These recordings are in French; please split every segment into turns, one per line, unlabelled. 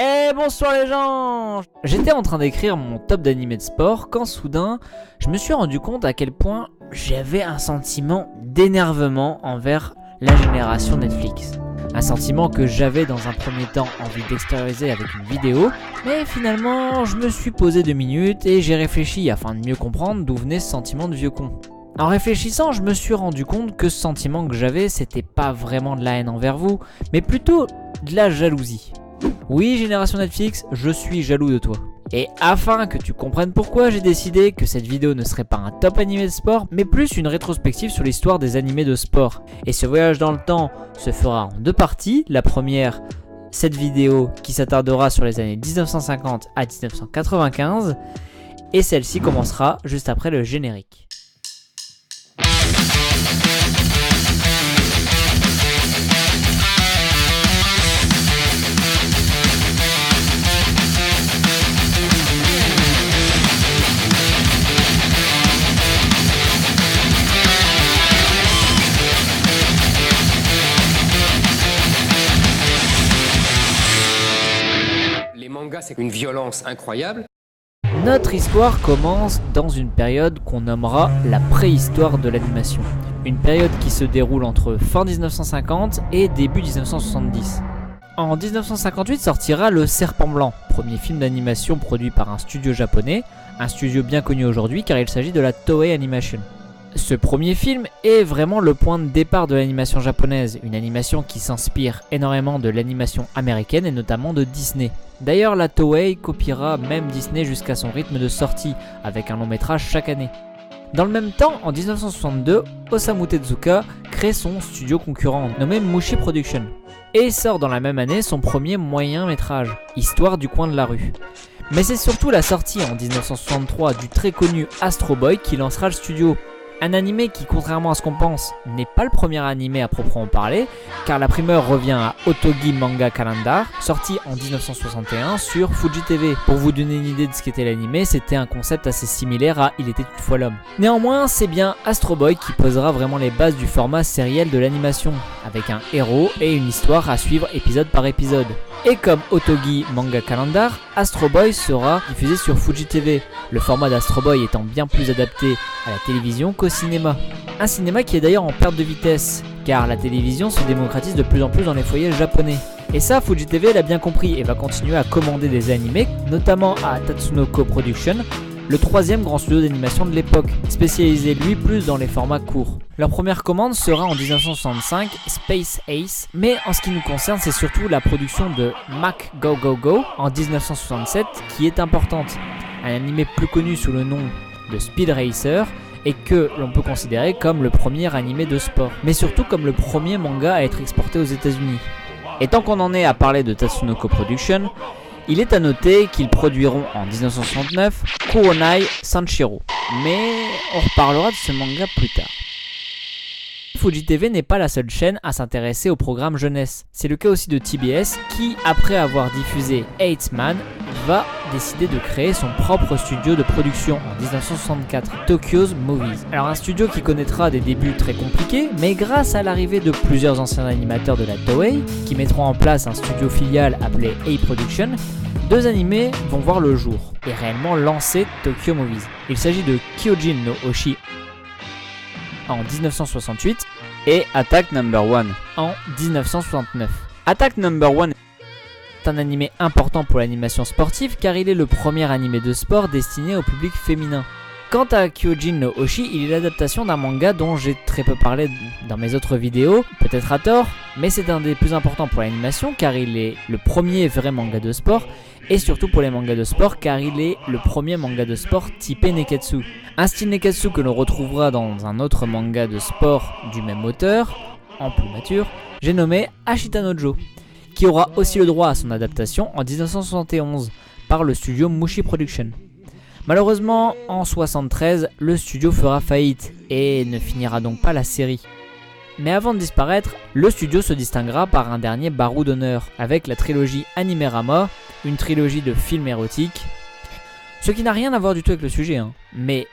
Eh bonsoir les gens! J'étais en train d'écrire mon top d'animés de sport quand soudain je me suis rendu compte à quel point j'avais un sentiment d'énervement envers la génération Netflix. Un sentiment que j'avais dans un premier temps envie d'extérioriser avec une vidéo, mais finalement je me suis posé 2 minutes et j'ai réfléchi afin de mieux comprendre d'où venait ce sentiment de vieux con. En réfléchissant, je me suis rendu compte que ce sentiment que j'avais, c'était pas vraiment de la haine envers vous, mais plutôt de la jalousie. Oui, génération Netflix, je suis jaloux de toi. Et afin que tu comprennes pourquoi, j'ai décidé que cette vidéo ne serait pas un top animé de sport, mais plus une rétrospective sur l'histoire des animés de sport. Et ce voyage dans le temps se fera en 2 parties. La première, cette vidéo qui s'attardera sur les années 1950 à 1995. Et celle-ci commencera juste après le générique.
C'est une violence incroyable.
Notre histoire commence dans une période qu'on nommera la préhistoire de l'animation. Une période qui se déroule entre fin 1950 et début 1970. En 1958 sortira Le Serpent Blanc, premier film d'animation produit par un studio japonais, un studio bien connu aujourd'hui car il s'agit de la Toei Animation. Ce premier film est vraiment le point de départ de l'animation japonaise, une animation qui s'inspire énormément de l'animation américaine et notamment de Disney. D'ailleurs, la Toei copiera même Disney jusqu'à son rythme de sortie, avec un long métrage chaque année. Dans le même temps, en 1962, Osamu Tezuka crée son studio concurrent, nommé Mushi Production, et sort dans la même année son premier moyen métrage, Histoire du coin de la rue. Mais c'est surtout la sortie en 1963 du très connu Astro Boy qui lancera le studio. Un animé qui, contrairement à ce qu'on pense, n'est pas le premier animé à proprement parler, car la primeur revient à Otogi Manga Calendar, sorti en 1961 sur Fuji TV. Pour vous donner une idée de ce qu'était l'animé, c'était un concept assez similaire à Il était une fois l'homme. Néanmoins, c'est bien Astro Boy qui posera vraiment les bases du format sériel de l'animation, avec un héros et une histoire à suivre épisode par épisode. Et comme Otogi Manga Calendar, Astro Boy sera diffusé sur Fuji TV, le format d'Astro Boy étant bien plus adapté à la télévision qu'au cinéma. Un cinéma qui est d'ailleurs en perte de vitesse, car la télévision se démocratise de plus en plus dans les foyers japonais. Et ça, Fuji TV l'a bien compris et va continuer à commander des animés, notamment à Tatsunoko Production, le 3e grand studio d'animation de l'époque, spécialisé lui plus dans les formats courts. Leur première commande sera en 1965, Space Ace, mais en ce qui nous concerne, c'est surtout la production de Mac Go Go Go en 1967 qui est importante. Un animé plus connu sous le nom de Speed Racer et que l'on peut considérer comme le premier animé de sport, mais surtout comme le premier manga à être exporté aux États-Unis. Et tant qu'on en est à parler de Tatsunoko Production, il est à noter qu'ils produiront en 1969 Kuronai Sanshiro, mais on reparlera de ce manga plus tard. Fuji TV n'est pas la seule chaîne à s'intéresser au programme jeunesse. C'est le cas aussi de TBS qui, après avoir diffusé 8 Man, va décider de créer son propre studio de production en 1964, Tokyo's Movies. Alors un studio qui connaîtra des débuts très compliqués, mais grâce à l'arrivée de plusieurs anciens animateurs de la Toei, qui mettront en place un studio filial appelé A-Production, 2 animés vont voir le jour et réellement lancer Tokyo Movies. Il s'agit de Kyojin no Oshi en 1968 et Attack Number 1 en 1969. Attack Number 1 est un animé important pour l'animation sportive car il est le premier animé de sport destiné au public féminin. Quant à Kyojin no Oshi, il est l'adaptation d'un manga dont j'ai très peu parlé dans mes autres vidéos, peut-être à tort, mais c'est un des plus importants pour l'animation car il est le premier vrai manga de sport et surtout pour les mangas de sport car il est le premier manga de sport typé Neketsu. Un style Neketsu que l'on retrouvera dans un autre manga de sport du même auteur, en plus mature, j'ai nommé Ashita no Joe, qui aura aussi le droit à son adaptation en 1971 par le studio Mushi Production. Malheureusement, en 1973, le studio fera faillite et ne finira donc pas la série. Mais avant de disparaître, le studio se distinguera par un dernier barreau d'honneur avec la trilogie Animerama, une trilogie de films érotiques, ce qui n'a rien à voir du tout avec le sujet, mais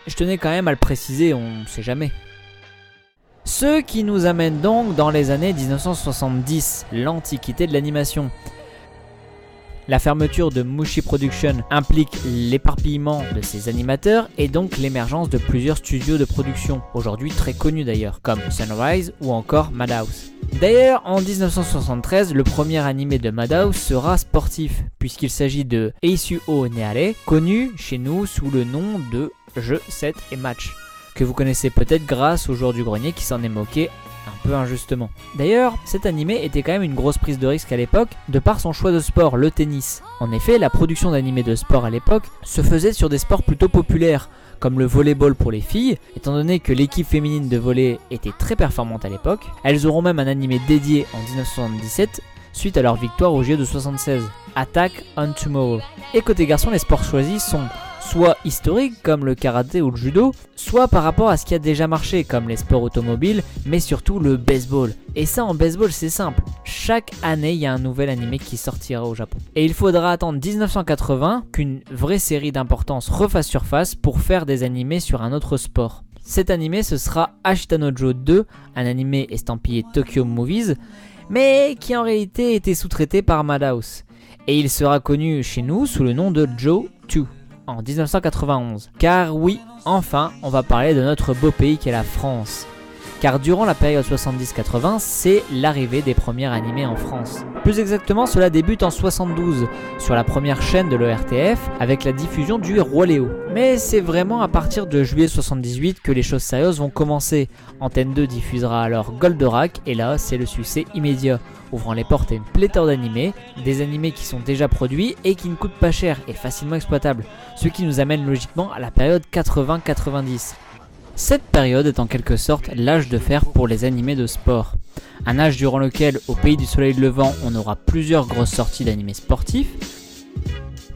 je tenais quand même à le préciser, on sait jamais. Ce qui nous amène donc dans les années 1970, l'antiquité de l'animation. La fermeture de Mushi Production implique l'éparpillement de ses animateurs et donc l'émergence de plusieurs studios de production, aujourd'hui très connus d'ailleurs, comme Sunrise ou encore Madhouse. D'ailleurs, en 1973, le premier animé de Madhouse sera sportif, puisqu'il s'agit de Eisuo Neare, connu chez nous sous le nom de Jeux 7 et Match, que vous connaissez peut-être grâce au joueur du grenier qui s'en est moqué un peu injustement. D'ailleurs, cet animé était quand même une grosse prise de risque à l'époque, de par son choix de sport, le tennis. En effet, la production d'animés de sport à l'époque se faisait sur des sports plutôt populaires, comme le volleyball pour les filles, étant donné que l'équipe féminine de volley était très performante à l'époque. Elles auront même un animé dédié en 1977, suite à leur victoire au JO de 76, Attack on Tomorrow. Et côté garçon, les sports choisis sont soit historiques comme le karaté ou le judo, soit par rapport à ce qui a déjà marché comme les sports automobiles, mais surtout le baseball. Et ça, en baseball, c'est simple. Chaque année, il y a un nouvel animé qui sortira au Japon. Et il faudra attendre 1980 qu'une vraie série d'importance refasse surface pour faire des animés sur un autre sport. Cet animé, ce sera Ashita no Joe 2, un animé estampillé Tokyo Movies, mais qui en réalité était sous-traité par Madhouse. Et il sera connu chez nous sous le nom de Joe 2. En 1991. Car oui, enfin, on va parler de notre beau pays qu'est la France. Car durant la période 70-80, c'est l'arrivée des premiers animés en France. Plus exactement, cela débute en 72, sur la première chaîne de l'ORTF, avec la diffusion du Roi Léo. Mais c'est vraiment à partir de juillet 78 que les choses sérieuses vont commencer. Antenne 2 diffusera alors Goldorak, et là, c'est le succès immédiat, ouvrant les portes à une pléthore d'animés, des animés qui sont déjà produits et qui ne coûtent pas cher et facilement exploitables, ce qui nous amène logiquement à la période 80-90. Cette période est en quelque sorte l'âge de fer pour les animés de sport. Un âge durant lequel, au pays du soleil levant, on aura plusieurs grosses sorties d'animés sportifs.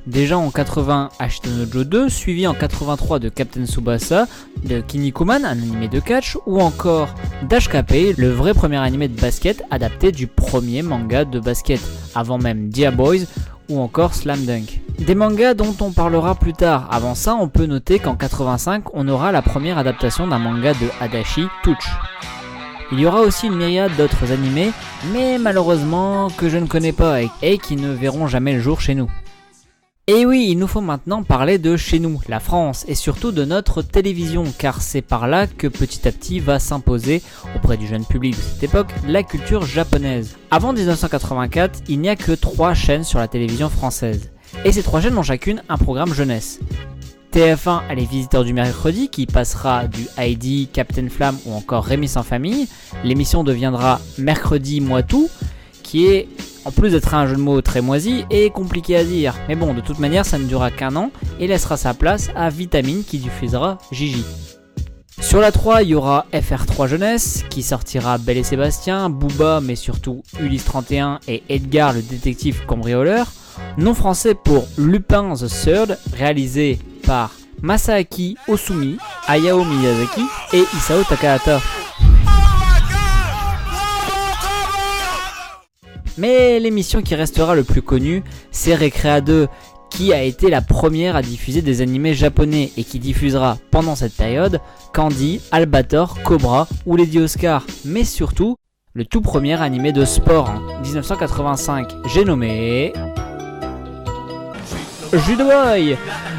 Déjà en 80, Ashita no Joe 2, suivi en 83 de Captain Tsubasa, de Kinnikuman, un animé de catch, ou encore d'HKP, le vrai premier animé de basket adapté du premier manga de basket, avant même Dia Boys ou encore Slam Dunk. Des mangas dont on parlera plus tard. Avant ça, on peut noter qu'en 85, on aura la première adaptation d'un manga de Adachi, Touch. Il y aura aussi une myriade d'autres animés, mais malheureusement que je ne connais pas et qui ne verront jamais le jour chez nous. Et oui, il nous faut maintenant parler de chez nous, la France, et surtout de notre télévision, car c'est par là que petit à petit va s'imposer, auprès du jeune public de cette époque, la culture japonaise. Avant 1984, il n'y a que 3 chaînes sur la télévision française. Et ces 3 chaînes ont chacune un programme jeunesse. TF1 a les Visiteurs du mercredi qui passera du Heidi, Captain Flamme ou encore Rémi sans famille. L'émission deviendra Mercredi moi tout, qui est, en plus d'être un jeu de mots très moisi, et compliqué à dire. Mais bon, de toute manière, ça ne durera qu'un an et laissera sa place à Vitamine qui diffusera Gigi. Sur la 3, il y aura FR3 Jeunesse qui sortira Belle et Sébastien, Booba mais surtout Ulysse 31 et Edgar le détective cambrioleur. Nom français pour Lupin the Third, réalisé par Masaaki Osumi, Hayao Miyazaki et Isao Takahata. Mais l'émission qui restera le plus connue, c'est Recrea 2, qui a été la première à diffuser des animés japonais et qui diffusera pendant cette période Candy, Albator, Cobra ou Lady Oscar, mais surtout le tout premier animé de sport en 1985, j'ai nommé Judo Boy,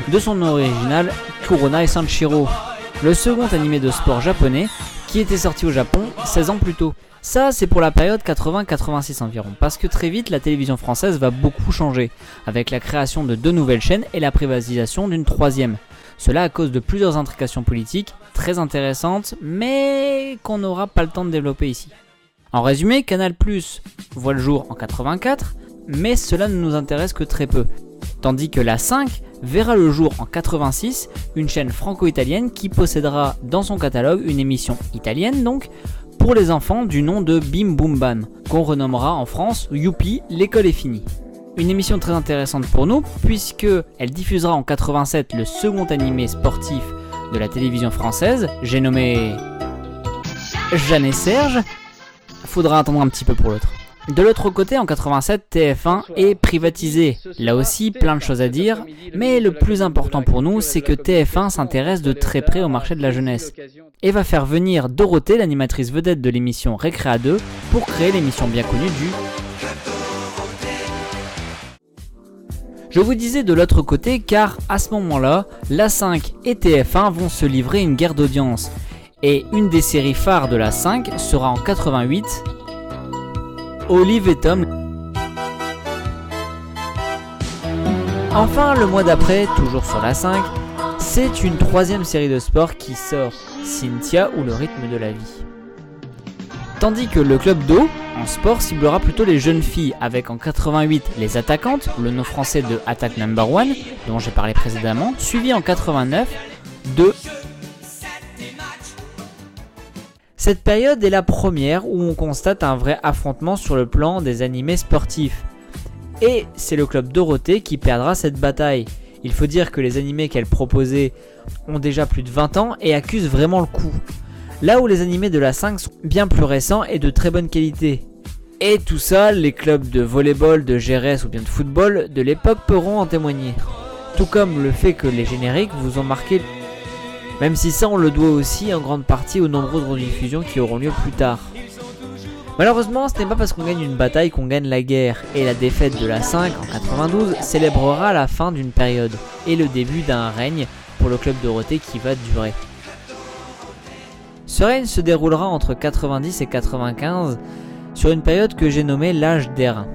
de son original Kuronai Sanshiro, le second animé de sport japonais qui était sorti au Japon 16 ans plus tôt. Ça, c'est pour la période 80-86 environ, parce que très vite, la télévision française va beaucoup changer, avec la création de 2 nouvelles chaînes et la privatisation d'une 3e. Cela à cause de plusieurs intrications politiques très intéressantes, mais qu'on n'aura pas le temps de développer ici. En résumé, Canal+ voit le jour en 84, mais cela ne nous intéresse que très peu. Tandis que la 5 verra le jour en 86, une chaîne franco-italienne qui possédera dans son catalogue une émission italienne donc, pour les enfants du nom de Bim Boum Bam, qu'on renommera en France Youpi, l'école est finie. Une émission très intéressante pour nous, puisque elle diffusera en 87 le second animé sportif de la télévision française, j'ai nommé Jeanne et Serge. Faudra attendre un petit peu pour l'autre. De l'autre côté, en 87, TF1 est privatisé. Là aussi, plein de choses à dire, mais le plus important pour nous, c'est que TF1 s'intéresse de très près au marché de la jeunesse et va faire venir Dorothée, l'animatrice vedette de l'émission Recrea 2, pour créer l'émission bien connue du Je vous disais de l'autre côté car à ce moment-là, la 5 et TF1 vont se livrer une guerre d'audience. Et une des séries phares de la 5 sera en 88, Olive et Tom. Enfin, le mois d'après, toujours sur la 5, c'est une troisième série de sport qui sort, Cynthia ou le rythme de la vie. Tandis que le club d'eau, en sport, ciblera plutôt les jeunes filles, avec en 88 les attaquantes, le nom français de Attack Number 1, dont j'ai parlé précédemment, suivi en 89 de... Cette période est la première où on constate un vrai affrontement sur le plan des animés sportifs. Et c'est le club Dorothée qui perdra cette bataille. Il faut dire que les animés qu'elle proposait ont déjà plus de 20 ans et accusent vraiment le coup. Là où les animés de la 5 sont bien plus récents et de très bonne qualité. Et tout ça, les clubs de volleyball, de GRS ou bien de football de l'époque pourront en témoigner. Tout comme le fait que les génériques vous ont marqué. Même si ça on le doit aussi en grande partie aux nombreuses rediffusions qui auront lieu plus tard. Malheureusement, ce n'est pas parce qu'on gagne une bataille qu'on gagne la guerre, et la défaite de la 5 en 92 célébrera la fin d'une période, et le début d'un règne pour le club Dorothée qui va durer. Ce règne se déroulera entre 90 et 95, sur une période que j'ai nommée l'âge d'airain.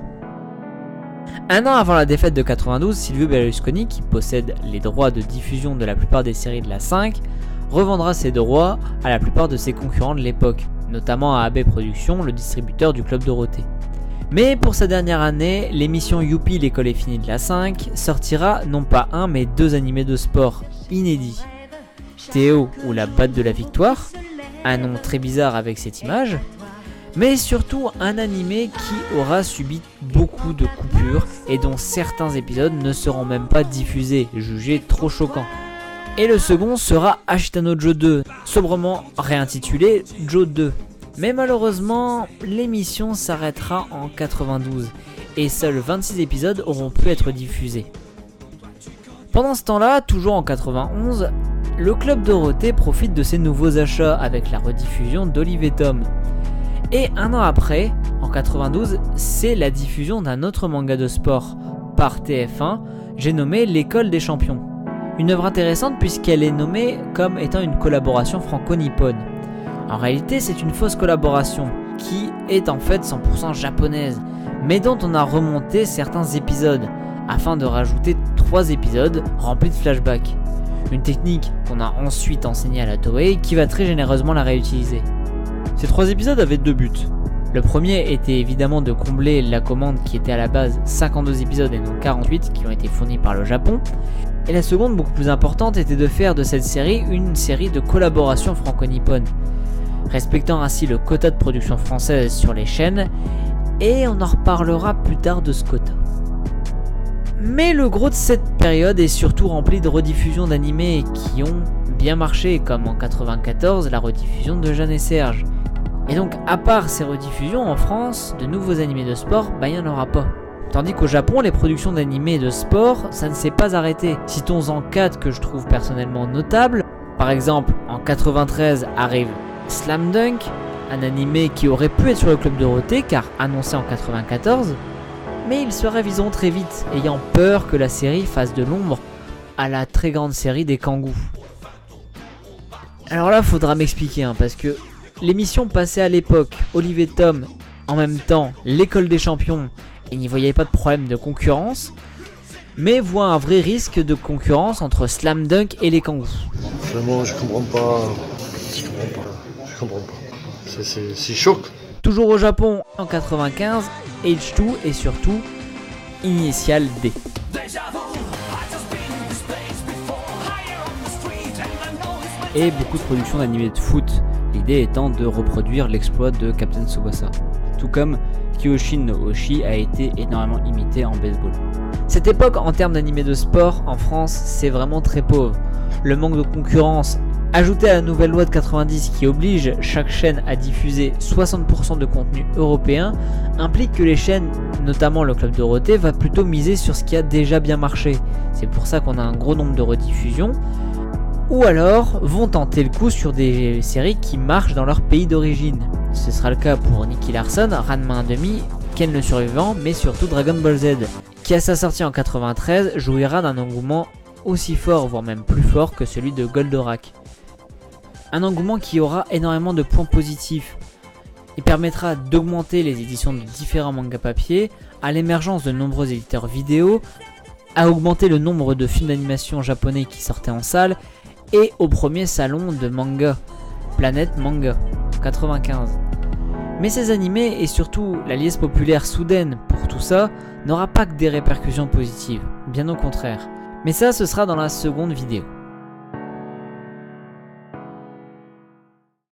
Un an avant la défaite de 92, Silvio Berlusconi, qui possède les droits de diffusion de la plupart des séries de la 5, revendra ses droits à la plupart de ses concurrents de l'époque, notamment à AB Productions, le distributeur du club Dorothée. Mais pour sa dernière année, l'émission Youpi, l'école est finie de la 5 sortira non pas un mais deux animés de sport inédits. Théo ou la batte de la victoire, un nom très bizarre avec cette image, mais surtout un animé qui aura subi beaucoup de coupures et dont certains épisodes ne seront même pas diffusés, jugés trop choquants. Et le second sera Ashitano Joe 2, sobrement réintitulé Joe 2. Mais malheureusement, l'émission s'arrêtera en 92 et seuls 26 épisodes auront pu être diffusés. Pendant ce temps-là, toujours en 91, le club Dorothée profite de ses nouveaux achats avec la rediffusion d'Olive et Tom. Et un an après, en 92, c'est la diffusion d'un autre manga de sport par TF1, j'ai nommé L'école des champions. Une œuvre intéressante puisqu'elle est nommée comme étant une collaboration franco-nippone. En réalité, c'est une fausse collaboration qui est en fait 100% japonaise, mais dont on a remonté certains épisodes afin de rajouter 3 épisodes remplis de flashbacks. Une technique qu'on a ensuite enseignée à la Toei qui va très généreusement la réutiliser. Ces 3 épisodes avaient 2 buts. Le premier était évidemment de combler la commande qui était à la base 52 épisodes et non 48 qui ont été fournis par le Japon. Et la seconde, beaucoup plus importante, était de faire de cette série une série de collaborations franco-nippones, respectant ainsi le quota de production française sur les chaînes, et on en reparlera plus tard de ce quota. Mais le gros de cette période est surtout rempli de rediffusions d'animés qui ont bien marché, comme en 94 la rediffusion de Jeanne et Serge. Et donc à part ces rediffusions en France, de nouveaux animés de sport, il n'y en aura pas. Tandis qu'au Japon, les productions d'animés de sport, ça ne s'est pas arrêté. Citons-en 4 que je trouve personnellement notables. Par exemple, en 93 arrive Slam Dunk, un animé qui aurait pu être sur le club Dorothée car annoncé en 94, mais ils se réviseront très vite, ayant peur que la série fasse de l'ombre à la très grande série des Kangous. Alors là, faudra m'expliquer, parce que l'émission passait à l'époque, Olive et Tom, en même temps, l'école des champions, et n'y voyait pas de problème de concurrence, mais voit un vrai risque de concurrence entre Slam Dunk et les Kangous.
Vraiment, je comprends pas. C'est choc.
Toujours au Japon, en 95, H2 et surtout Initial D. Et beaucoup de productions d'animés de foot, l'idée étant de reproduire l'exploit de Captain Tsubasa. Tout comme Kyoshin no Oshi a été énormément imité en baseball. Cette époque en termes d'animés de sport en France, c'est vraiment très pauvre. Le manque de concurrence, ajouté à la nouvelle loi de 90 qui oblige chaque chaîne à diffuser 60% de contenu européen, implique que les chaînes, notamment le club Dorothée, va plutôt miser sur ce qui a déjà bien marché. C'est pour ça qu'on a un gros nombre de rediffusions. Ou alors vont tenter le coup sur des séries qui marchent dans leur pays d'origine. Ce sera le cas pour Nicky Larson, Ranma 1,5, Ken le Survivant, mais surtout Dragon Ball Z, qui à sa sortie en 93 jouira d'un engouement aussi fort, voire même plus fort que celui de Goldorak. Un engouement qui aura énormément de points positifs. Il permettra d'augmenter les éditions de différents mangas papier, à l'émergence de nombreux éditeurs vidéo, à augmenter le nombre de films d'animation japonais qui sortaient en salle, et au premier salon de manga, Planète Manga, en 95. Mais ces animés, et surtout la liesse populaire soudaine pour tout ça, n'aura pas que des répercussions positives, bien au contraire. Mais ça, ce sera dans la seconde vidéo.